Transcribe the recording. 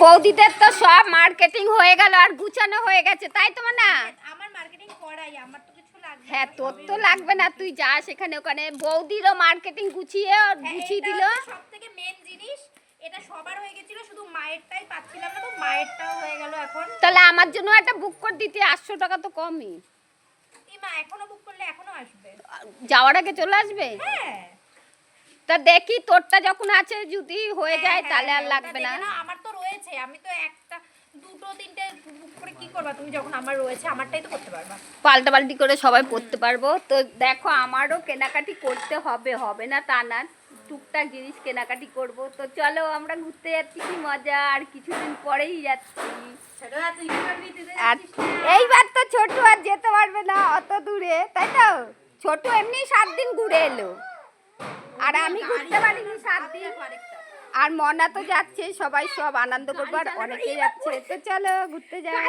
বৌদিদের তো সব মার্কেটিং হয়ে গেল আর গুছানো হয়ে গেছে, তাই তো না? আমার মার্কেটিং করাই, আমার তো কিছু লাগবে না। হ্যাঁ, তোর তো লাগবে না, তুই যা সেখানে ওখানে। বৌদিরও মার্কেটিং গুছিয়ে গুছিয়ে দিল। সবথেকে মেন জিনিস এটা সবার হয়ে গেছিল, শুধু মায়েরটাই পাচ্ছিলাম না, তো মায়েরটাও হয়ে গেল এখন। তাহলে আমার জন্য একটা বুক করে দিতে, 800 টাকা তো কমই। মা এখনো বুক করলে এখনো আসবে, যাওয়ার আগে চলে আসবে। হ্যাঁ তা দেখি তোরটা যখন আছে যদি হয়ে যায় তাহলে আর লাগবে না। আমার তো রয়েছে, আমি তো একটা দুটো তিনটে বুক করে কি করবা তুমি, যখন আমার রয়েছে আমারটাই তো করতে পারবা। পাল্টাপাল্টি করে সবাই পড়তে পারবো। তো দেখো আমারও কেনাকাটি করতে হবে, হবে না তা না, টুকটাক জিনিস কেনাকাটি করব। তো চলো আমরা ঘুরতে যাচ্ছি, কি মজা, আর কিছুদিন পরেই যাচ্ছি। আর এইবার তো ছোট আর যেতে পারবে না অত দূরে, তাই তো? ছোট এমনি 7 দিন ঘুরে এলো, আর আমি ঘুরতে পারিনি 7 দিন। আর মনা তো যাচ্ছে, সবাই সব আনন্দ করবার, অনেকেই যাচ্ছে। তো চলো ঘুরতে যাই।